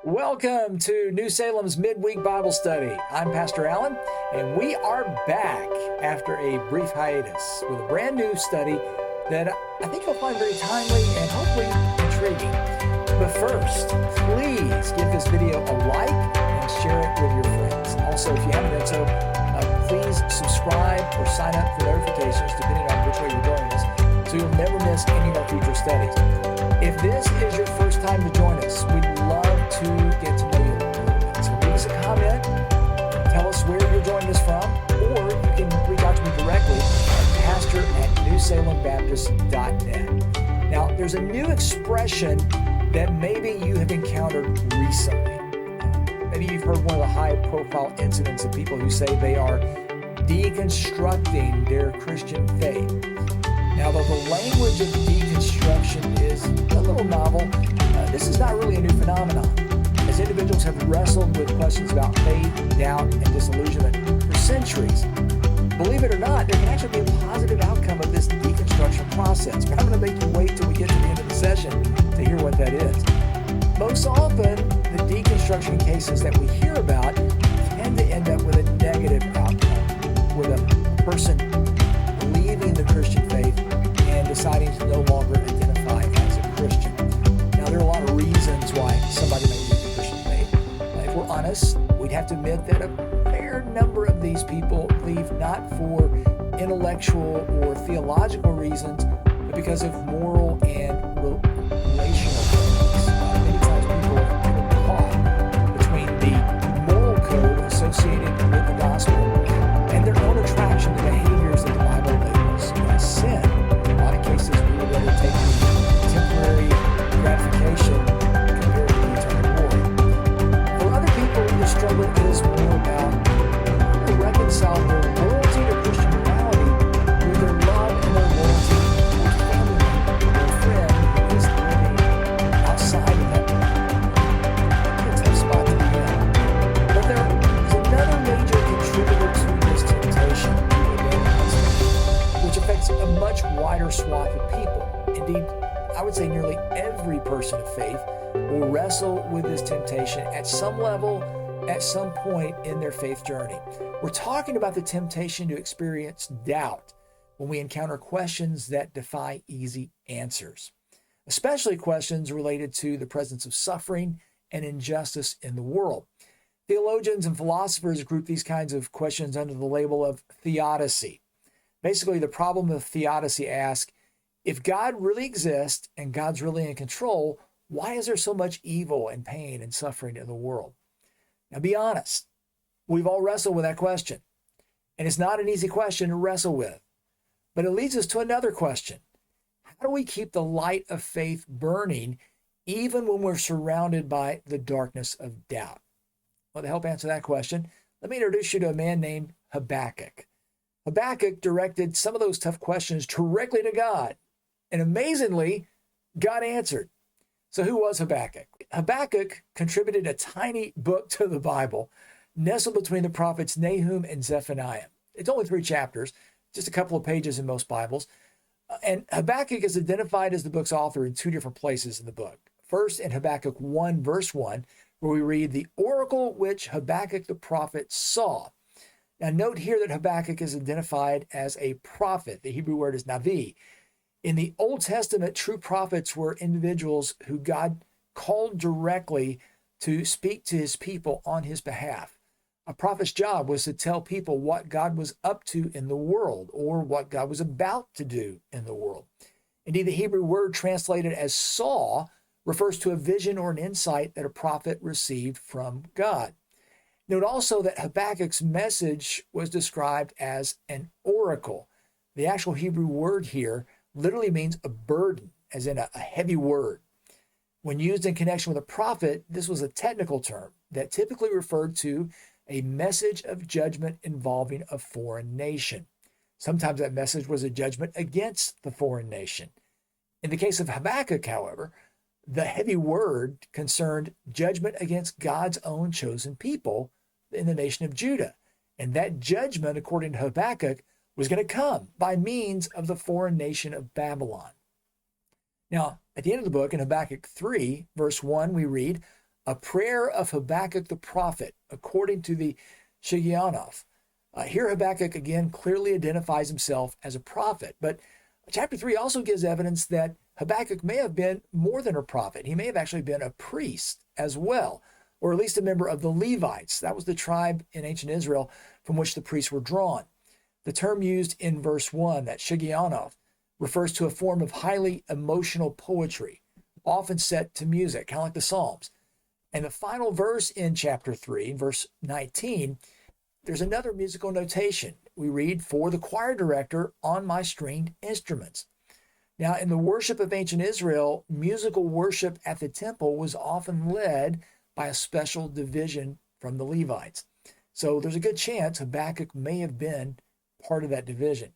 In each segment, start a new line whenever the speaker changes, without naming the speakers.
Welcome to New Salem's Midweek Bible Study. I'm Pastor Allen, and we are back after a brief hiatus with a brand new study that I think you'll find very timely and hopefully intriguing. But first, please give this video a like and share it with your friends. Also, if you haven't done so, please subscribe or sign up for notifications depending on which way you're doing this, so you'll never miss any of our future studies. If this is your first time to join us, we'd love to get to know you a little bit. So leave us a comment, tell us where you're joining us from, or you can reach out to me directly at pastor@newsalembaptist.net. Now, there's a new expression that maybe you have encountered recently. Maybe you've heard one of the high-profile incidents of people who say they are deconstructing their Christian faith. Now, though the language of deconstruction is a little novel, this is not really a new phenomenon, as individuals have wrestled with questions about faith, doubt, and disillusionment for centuries. Believe it or not, there can actually be a positive outcome of this deconstruction process, but I'm going to make you wait till we get to the end of the session to hear what that is. Most often, the deconstruction cases that we hear about tend to end up with a negative outcome, with a person leaving the Christian faith and deciding to no longer identify as a Christian. Now, there are a lot of reasons why somebody may leave the Christian faith. If we're honest, we'd have to admit that a fair number of these people leave not for intellectual or theological reasons, but because of moral and relational reasons. Many times people get caught between the moral code associated with the gospel and their own attraction to behaviors that the Bible labels as sin. In a lot of cases, we would rather take temporary gratification compared to the eternal reward. For other people, the struggle is more about how to reconcile their loyalty to Christian morality with their love and their loyalty towards family member or friend who is living outside of that. It's a tough spot to be in. But there is another major contributor to this temptation, which affects a much wider swath of people. Indeed, I would say nearly every person of faith will wrestle with this temptation at some level, at some point in their faith journey. We're talking about the temptation to experience doubt when we encounter questions that defy easy answers, especially questions related to the presence of suffering and injustice in the world. Theologians and philosophers group these kinds of questions under the label of Theodicy. Basically, the problem of Theodicy asks, if God really exists and God's really in control, why is there so much evil and pain and suffering in the world? Now, be honest. We've all wrestled with that question. And it's not an easy question to wrestle with. But it leads us to another question. How do we keep the light of faith burning even when we're surrounded by the darkness of doubt? Well, to help answer that question, let me introduce you to a man named Habakkuk. Habakkuk directed some of those tough questions directly to God. And amazingly, God answered. So who was Habakkuk? Habakkuk contributed a tiny book to the Bible, nestled between the prophets Nahum and Zephaniah. It's only 3 chapters, just a couple of pages in most Bibles. And Habakkuk is identified as the book's author in 2 different places in the book. First, in Habakkuk 1, verse 1, where we read, the oracle which Habakkuk the prophet saw. Now note here that Habakkuk is identified as a prophet. The Hebrew word is navi. In the Old Testament, true prophets were individuals who God called directly to speak to his people on his behalf. A prophet's job was to tell people what God was up to in the world or what God was about to do in the world. Indeed, the Hebrew word translated as saw refers to a vision or an insight that a prophet received from God. Note also that Habakkuk's message was described as an oracle. The actual Hebrew word here literally means a burden, as in a heavy word. When used in connection with a prophet, this was a technical term that typically referred to a message of judgment involving a foreign nation. Sometimes that message was a judgment against the foreign nation. In the case of Habakkuk, however, the heavy word concerned judgment against God's own chosen people in the nation of Judah. And that judgment, according to Habakkuk, was going to come by means of the foreign nation of Babylon. Now, at the end of the book, in Habakkuk 3, verse 1, we read, a prayer of Habakkuk the prophet, according to the Shigionoth. Here Habakkuk again clearly identifies himself as a prophet, but chapter 3 also gives evidence that Habakkuk may have been more than a prophet. He may have actually been a priest as well, or at least a member of the Levites. That was the tribe in ancient Israel from which the priests were drawn. The term used in verse 1, that Shigionoth, refers to a form of highly emotional poetry, often set to music, kind of like the Psalms. And the final verse in chapter 3, verse 19, there's another musical notation. We read, "For the choir director on my stringed instruments." Now, in the worship of ancient Israel, musical worship at the temple was often led by a special division from the Levites. So there's a good chance Habakkuk may have been part of that division.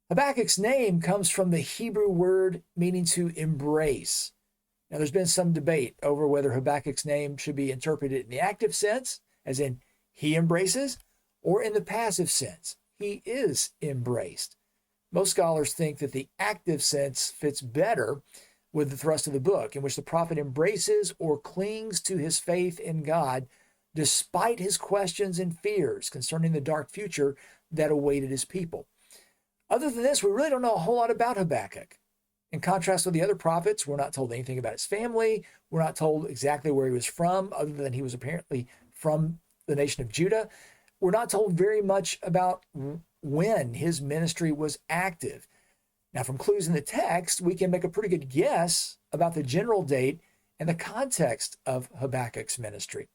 Habakkuk's name comes from the Hebrew word meaning to embrace. Now, there's been some debate over whether Habakkuk's name should be interpreted in the active sense, as in he embraces, or in the passive sense, he is embraced. Most scholars think that the active sense fits better with the thrust of the book, in which the prophet embraces or clings to his faith in God despite his questions and fears concerning the dark future that awaited his people. Other than this, we really don't know a whole lot about Habakkuk. In contrast with the other prophets, we're not told anything about his family. We're not told exactly where he was from, other than he was apparently from the nation of Judah. We're not told very much about when his ministry was active. Now, from clues in the text, we can make a pretty good guess about the general date and the context of Habakkuk's ministry.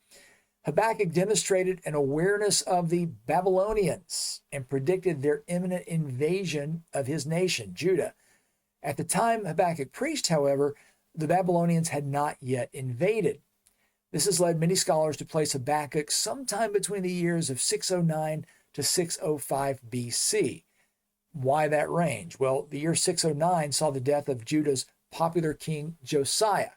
Habakkuk demonstrated an awareness of the Babylonians and predicted their imminent invasion of his nation, Judah. At the time Habakkuk preached, however, the Babylonians had not yet invaded. This has led many scholars to place Habakkuk sometime between the years of 609 to 605 BC. Why that range? Well, the year 609 saw the death of Judah's popular king Josiah.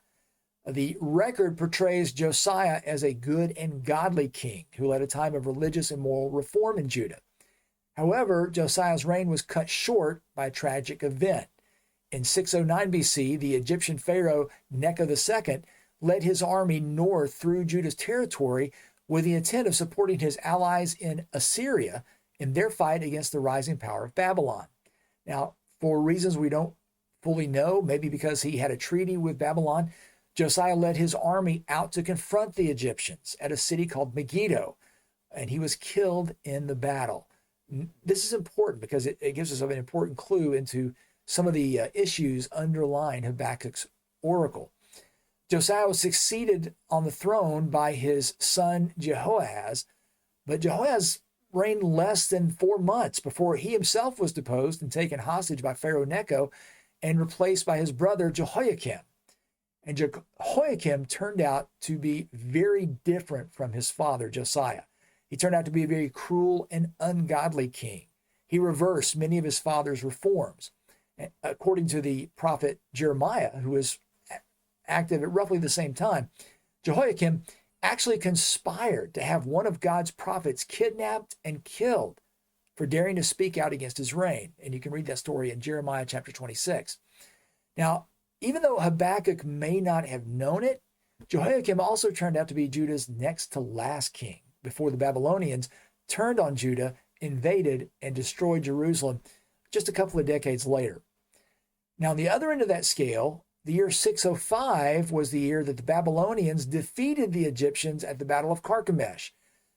The record portrays Josiah as a good and godly king who led a time of religious and moral reform in Judah. However, Josiah's reign was cut short by a tragic event. In 609 BC, the Egyptian pharaoh Necho II led his army north through Judah's territory with the intent of supporting his allies in Assyria in their fight against the rising power of Babylon. Now, for reasons we don't fully know, maybe because he had a treaty with Babylon, Josiah led his army out to confront the Egyptians at a city called Megiddo, and he was killed in the battle. This is important because it gives us an important clue into some of the issues underlying Habakkuk's oracle. Josiah was succeeded on the throne by his son Jehoahaz, but Jehoahaz reigned less than 4 months before he himself was deposed and taken hostage by Pharaoh Necho and replaced by his brother Jehoiakim. And Jehoiakim turned out to be very different from his father Josiah. He turned out to be a very cruel and ungodly king. He reversed many of his father's reforms. According to the prophet Jeremiah, who was active at roughly the same time, Jehoiakim actually conspired to have one of God's prophets kidnapped and killed for daring to speak out against his reign. And you can read that story in Jeremiah chapter 26. Now, even though Habakkuk may not have known it, Jehoiakim also turned out to be Judah's next to last king before the Babylonians turned on Judah, invaded, and destroyed Jerusalem just a couple of decades later. Now, on the other end of that scale, the year 605 was the year that the Babylonians defeated the Egyptians at the Battle of Carchemish,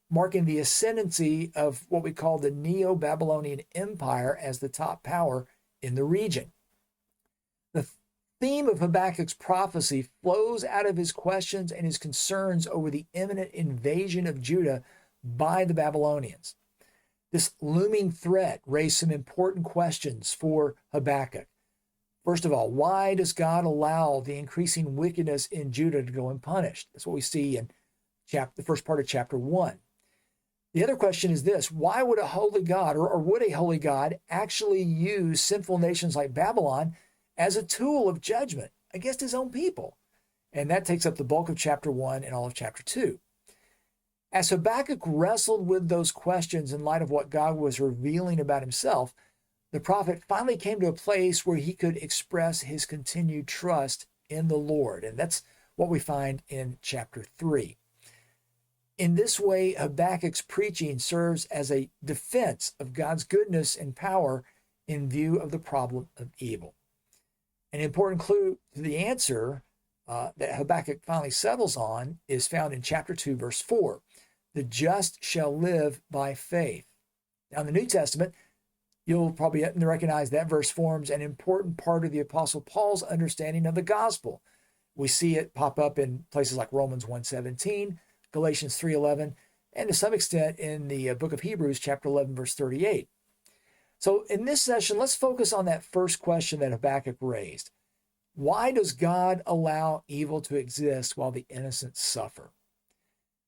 marking the ascendancy of what we call the Neo-Babylonian Empire as the top power in the region. The theme of Habakkuk's prophecy flows out of his questions and his concerns over the imminent invasion of Judah by the Babylonians. This looming threat raised some important questions for Habakkuk. First of all, why does God allow the increasing wickedness in Judah to go unpunished? That's what we see in the first part of chapter 1. The other question is this: why would a holy God, or would a holy God, actually use sinful nations like Babylon as a tool of judgment against his own people? And that takes up the bulk of chapter 1 and all of chapter 2. As Habakkuk wrestled with those questions in light of what God was revealing about himself, the prophet finally came to a place where he could express his continued trust in the Lord. And that's what we find in chapter 3. In this way, Habakkuk's preaching serves as a defense of God's goodness and power in view of the problem of evil. An important clue to the answer that Habakkuk finally settles on is found in chapter 2, verse 4. The just shall live by faith. Now, in the New Testament, you'll probably recognize that verse forms an important part of the Apostle Paul's understanding of the gospel. We see it pop up in places like Romans 1:17, Galatians 3:11, and to some extent in the book of Hebrews, chapter 11, verse 38. So in this session, let's focus on that first question that Habakkuk raised. Why does God allow evil to exist while the innocent suffer?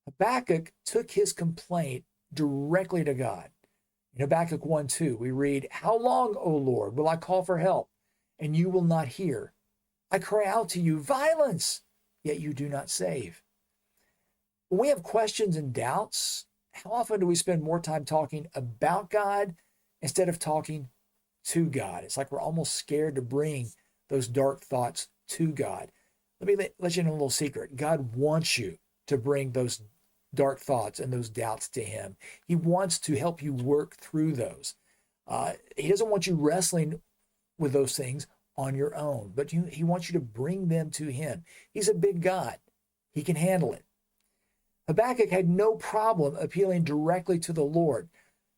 Habakkuk took his complaint directly to God. In Habakkuk 1:2, we read, "How long, O Lord, will I call for help, and you will not hear? I cry out to you, violence, yet you do not save." When we have questions and doubts, how often do we spend more time talking about God instead of talking to God? It's like we're almost scared to bring those dark thoughts to God. Let me let you in a little secret. God wants you to bring those dark thoughts and those doubts to him. He wants to help you work through those. He doesn't want you wrestling with those things on your own, but he wants you to bring them to him. He's a big God. He can handle it. Habakkuk had no problem appealing directly to the Lord.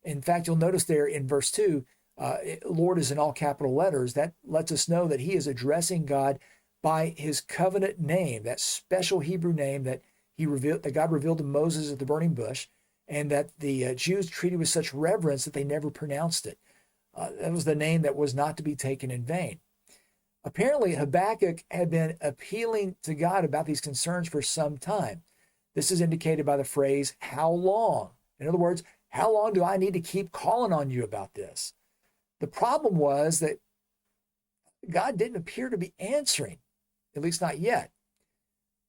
In fact, you'll notice there in verse 2, Lord is in all capital letters. That lets us know that he is addressing God by his covenant name, that special Hebrew name that God revealed to Moses at the burning bush, and that the Jews treated with such reverence that they never pronounced it. That was the name that was not to be taken in vain. Apparently, Habakkuk had been appealing to God about these concerns for some time. This is indicated by the phrase, "How long?" In other words, how long do I need to keep calling on you about this? The problem was that God didn't appear to be answering, at least not yet.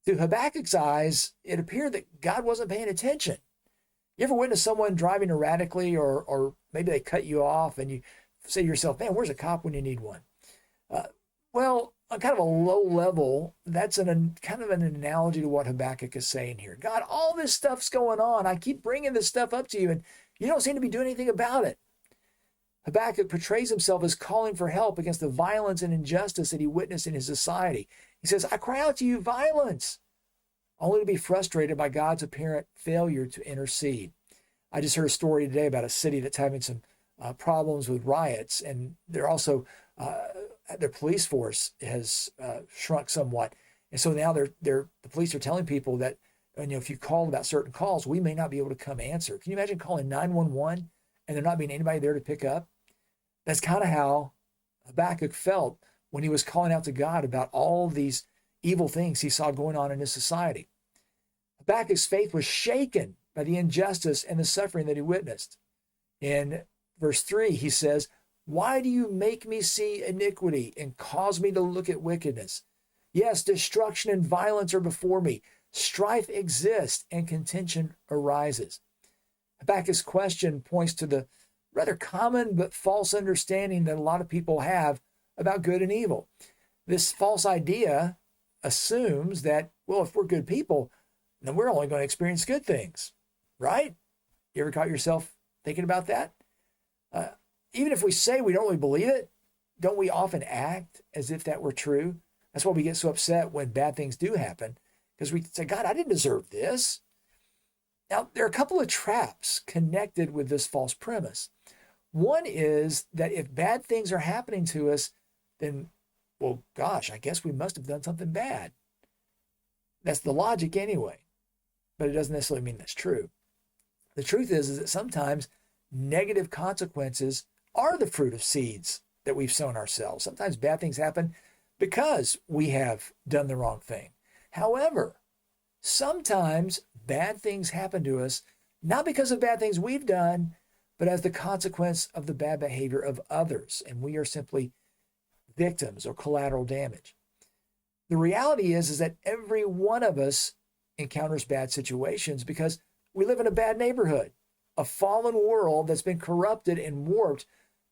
To Habakkuk's eyes, it appeared that God wasn't paying attention. You ever witness someone driving erratically, or maybe they cut you off and you say to yourself, man, where's a cop when you need one? Well, on kind of a low level, that's kind of an analogy to what Habakkuk is saying here. God, all this stuff's going on. I keep bringing this stuff up to you, and you don't seem to be doing anything about it. Habakkuk portrays himself as calling for help against the violence and injustice that he witnessed in his society. He says, I cry out to you, violence, only to be frustrated by God's apparent failure to intercede. I just heard a story today about a city that's having some problems with riots, and they're also their police force has shrunk somewhat, and so now the police are telling people that if you call about certain calls, we may not be able to come answer. Can you imagine calling 911 and there not being anybody there to pick up? That's kind of how Habakkuk felt when he was calling out to God about all these evil things he saw going on in his society. Habakkuk's faith was shaken by the injustice and the suffering that he witnessed. In verse 3, he says, why do you make me see iniquity and cause me to look at wickedness? Yes, destruction and violence are before me. Strife exists and contention arises. Habakkuk's question points to the rather common but false understanding that a lot of people have about good and evil. This false idea assumes that, well, if we're good people, then we're only going to experience good things, right? You ever caught yourself thinking about that? Even if we say we don't really believe it, don't we often act as if that were true? That's why we get so upset when bad things do happen, because we say, God, I didn't deserve this. Now, there are a couple of traps connected with this false premise. One is that if bad things are happening to us, then, well, gosh, I guess we must have done something bad. That's the logic anyway, but it doesn't necessarily mean that's true. The truth is that sometimes negative consequences are the fruit of seeds that we've sown ourselves. Sometimes bad things happen because we have done the wrong thing. However, sometimes bad things happen to us, not because of bad things we've done, but as the consequence of the bad behavior of others, and we are simply victims or collateral damage. The reality is that every one of us encounters bad situations because we live in a bad neighborhood, a fallen world that's been corrupted and warped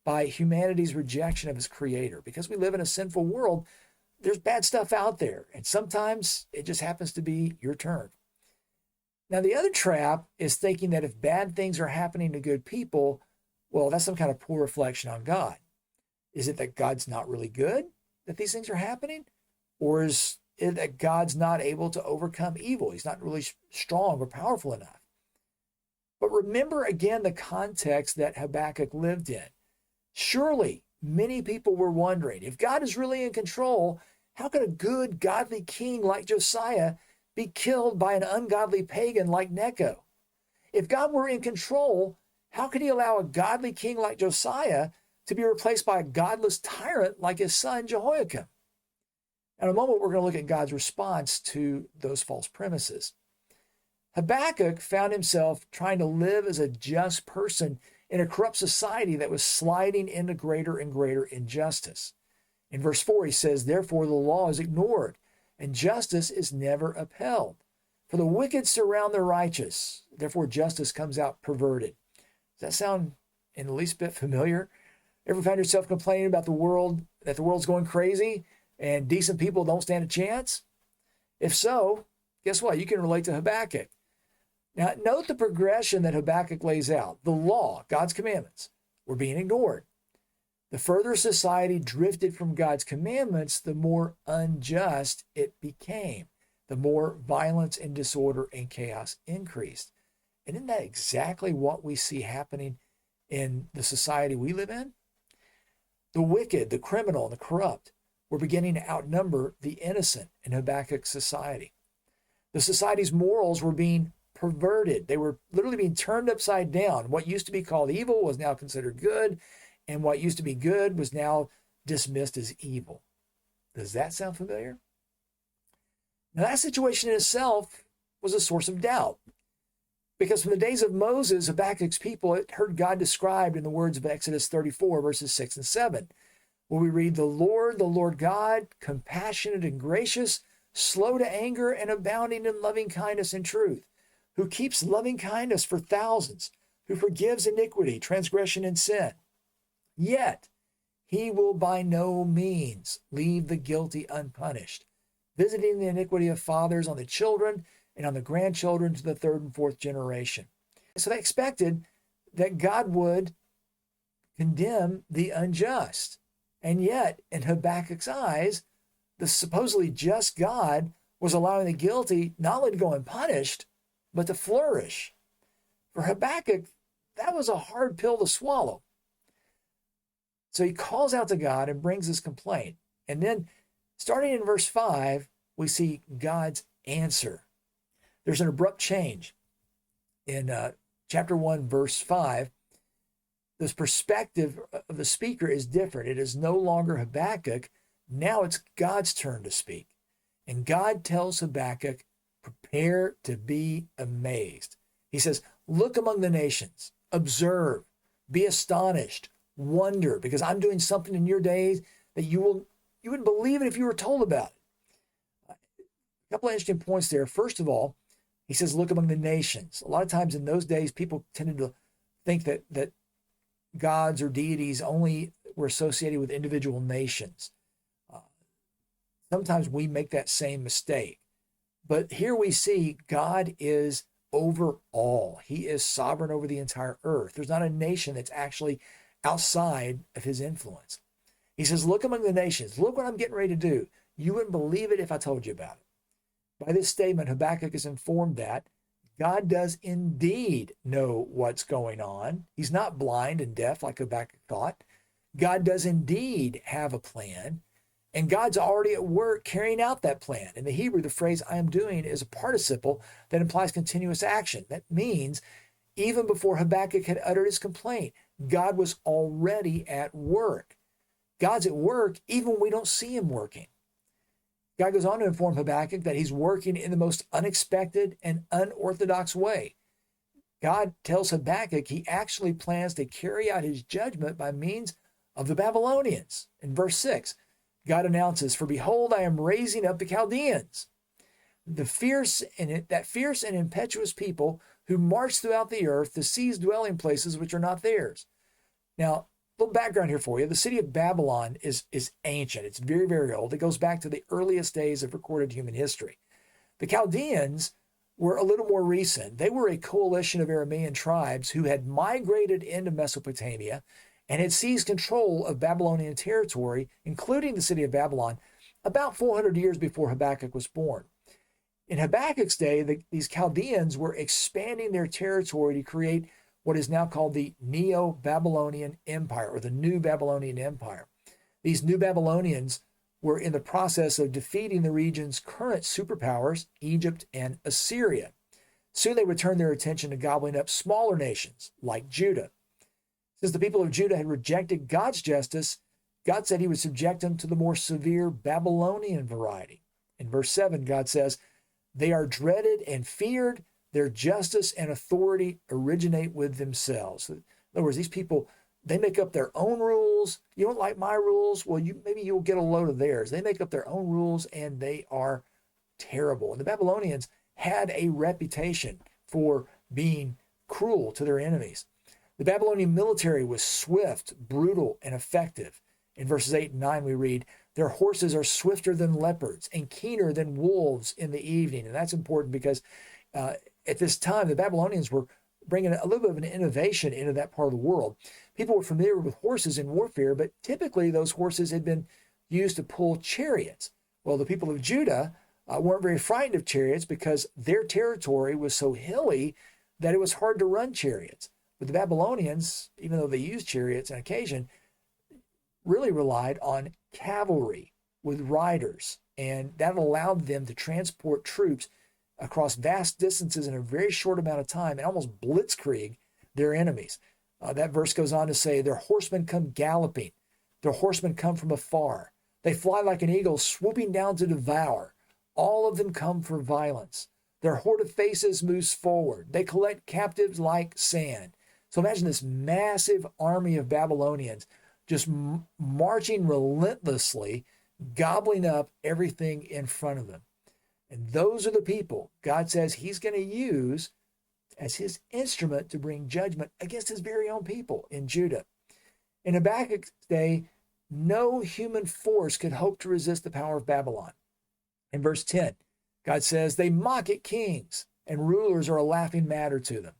by humanity's rejection of its creator. Because we live in a sinful world, there's bad stuff out there, and sometimes it just happens to be your turn. Now, the other trap is thinking that if bad things are happening to good people, well, that's some kind of poor reflection on God. Is it that God's not really good that these things are happening? Or is it that God's not able to overcome evil? He's not really strong or powerful enough. But remember again the context that Habakkuk lived in. Surely many people were wondering, if God is really in control, how could a good, godly king like Josiah be killed by an ungodly pagan like Necho? If God were in control, how could he allow a godly king like Josiah to be replaced by a godless tyrant like his son Jehoiakim? In a moment, we're going to look at God's response to those false premises. Habakkuk found himself trying to live as a just person in a corrupt society that was sliding into greater and greater injustice. In verse 4, he says, therefore the law is ignored, and justice is never upheld. For the wicked surround the righteous, therefore justice comes out perverted. Does that sound in the least bit familiar? Ever find yourself complaining about the world, that the world's going crazy, and decent people don't stand a chance? If so, guess what? You can relate to Habakkuk. Now, note the progression that Habakkuk lays out. The law, God's commandments, were being ignored. The further society drifted from God's commandments, the more unjust it became. The more violence and disorder and chaos increased. And isn't that exactly what we see happening in the society we live in? The wicked, the criminal, and the corrupt were beginning to outnumber the innocent in Habakkuk's society. The society's morals were being perverted. They were literally being turned upside down. What used to be called evil was now considered good, and what used to be good was now dismissed as evil. Does that sound familiar? Now, that situation in itself was a source of doubt, because from the days of Moses, Habakkuk's people had heard God described in the words of Exodus 34, verses 6 and 7, where we read, the Lord God, compassionate and gracious, slow to anger and abounding in loving kindness and truth, who keeps loving kindness for thousands, who forgives iniquity, transgression, and sin. Yet he will by no means leave the guilty unpunished, visiting the iniquity of fathers on the children and on the grandchildren to the third and fourth generation. So they expected that God would condemn the unjust. And yet, in Habakkuk's eyes, the supposedly just God was allowing the guilty not only to go unpunished, but to flourish. For Habakkuk, that was a hard pill to swallow. So he calls out to God and brings his complaint. And then, starting in verse 5, we see God's answer. There's an abrupt change. In chapter 1, verse 5, the perspective of the speaker is different. It is no longer Habakkuk. Now it's God's turn to speak. And God tells Habakkuk, prepare to be amazed. He says, look among the nations, observe, be astonished, wonder, because I'm doing something in your days that you wouldn't believe it if you were told about it. A couple of interesting points there. First of all, he says, look among the nations. A lot of times in those days, people tended to think that gods or deities only were associated with individual nations. Sometimes we make that same mistake. But here we see God is over all. He is sovereign over the entire earth. There's not a nation that's actually outside of his influence. He says, look among the nations. Look what I'm getting ready to do. You wouldn't believe it if I told you about it. By this statement, Habakkuk is informed that God does indeed know what's going on. He's not blind and deaf like Habakkuk thought. God does indeed have a plan, and God's already at work carrying out that plan. In the Hebrew, the phrase I am doing is a participle that implies continuous action. That means even before Habakkuk had uttered his complaint, God was already at work. God's at work even when we don't see him working. God goes on to inform Habakkuk that he's working in the most unexpected and unorthodox way. God tells Habakkuk he actually plans to carry out his judgment by means of the Babylonians. In verse 6, God announces, for behold, I am raising up the Chaldeans, that fierce and impetuous people who march throughout the earth to seize dwelling places which are not theirs. Now, little background here for you. The city of Babylon is ancient. It's very, very old. It goes back to the earliest days of recorded human history. The Chaldeans were a little more recent. They were a coalition of Aramean tribes who had migrated into Mesopotamia and had seized control of Babylonian territory, including the city of Babylon, about 400 years before Habakkuk was born. In Habakkuk's day, these Chaldeans were expanding their territory to create what is now called the Neo-Babylonian Empire, or the New Babylonian Empire. These New Babylonians were in the process of defeating the region's current superpowers, Egypt and Assyria. Soon they would turn their attention to gobbling up smaller nations like Judah. Since the people of Judah had rejected God's justice, God said he would subject them to the more severe Babylonian variety. In verse 7, God says, "They are dreaded and feared. Their justice and authority originate with themselves." In other words, these people, they make up their own rules. You don't like my rules? Well, maybe you'll get a load of theirs. They make up their own rules, and they are terrible. And the Babylonians had a reputation for being cruel to their enemies. The Babylonian military was swift, brutal, and effective. In verses 8 and 9, we read, "Their horses are swifter than leopards and keener than wolves in the evening." And that's important because at this time, the Babylonians were bringing a little bit of an innovation into that part of the world. People were familiar with horses in warfare, but typically those horses had been used to pull chariots. Well, the people of Judah weren't very frightened of chariots because their territory was so hilly that it was hard to run chariots. But the Babylonians, even though they used chariots on occasion, really relied on cavalry with riders, and that allowed them to transport troops across vast distances in a very short amount of time and almost blitzkrieg their enemies. That verse goes on to say, "Their horsemen come galloping. Their horsemen come from afar. They fly like an eagle, swooping down to devour. All of them come for violence. Their horde of faces moves forward. They collect captives like sand." So imagine this massive army of Babylonians just marching relentlessly, gobbling up everything in front of them. And those are the people God says he's going to use as his instrument to bring judgment against his very own people in Judah. In Habakkuk's day, no human force could hope to resist the power of Babylon. In verse 10, God says, "They mock at kings, and rulers are a laughing matter to them.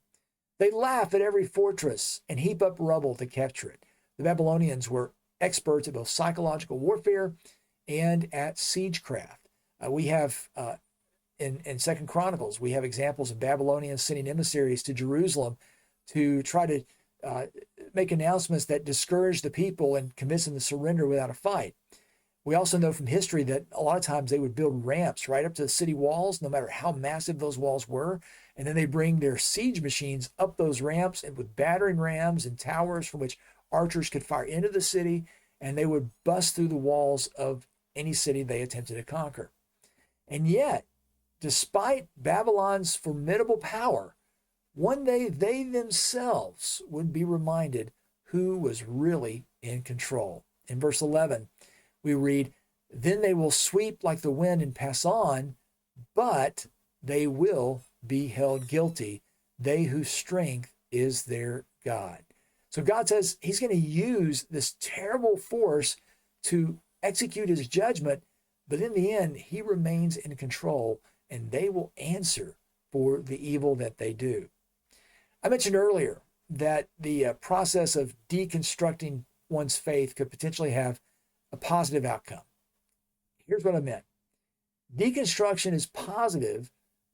They laugh at every fortress and heap up rubble to capture it." The Babylonians were experts at both psychological warfare and at siegecraft. We have in 2 Chronicles, we have examples of Babylonians sending emissaries to Jerusalem to try to make announcements that discourage the people and convince them to surrender without a fight. We also know from history that a lot of times they would build ramps right up to the city walls, no matter how massive those walls were. And then they bring their siege machines up those ramps and with battering rams and towers from which archers could fire into the city, and they would bust through the walls of any city they attempted to conquer. And yet, despite Babylon's formidable power, one day they themselves would be reminded who was really in control. In verse 11, we read, "Then they will sweep like the wind and pass on, but they will be held guilty, they whose strength is their God." So God says he's going to use this terrible force to execute his judgment, but in the end, he remains in control, and they will answer for the evil that they do. I mentioned earlier that the process of deconstructing one's faith could potentially have a positive outcome. Here's what I meant. Deconstruction is positive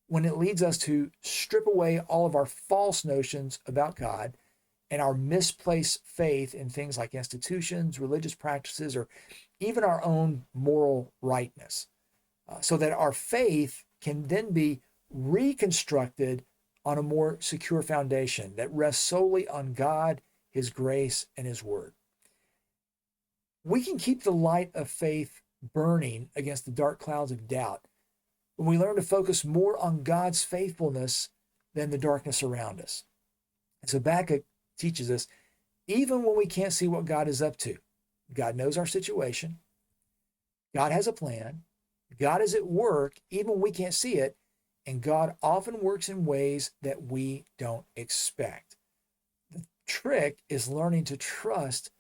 when it leads us to strip away all of our false notions about God and our misplaced faith in things like institutions, religious practices, or even our own moral rightness, so that our faith can then be reconstructed on a more secure foundation that rests solely on God, his grace, and his word. We can keep the light of faith burning against the dark clouds of doubt when we learn to focus more on God's faithfulness than the darkness around us. So Habakkuk teaches us, even when we can't see what God is up to, God knows our situation. God has a plan. God is at work, even when we can't see it. And God often works in ways that we don't expect. The trick is learning to trust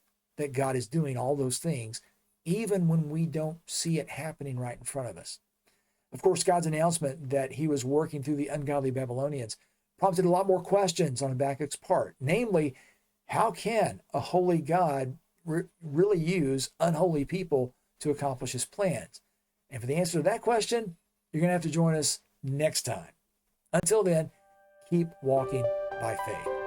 that God is doing all those things, even when we don't see it happening right in front of us. Of course, God's announcement that he was working through the ungodly Babylonians prompted a lot more questions on Habakkuk's part. Namely, how can a holy God really use unholy people to accomplish his plans? And for the answer to that question, you're going to have to join us next time. Until then, keep walking by faith.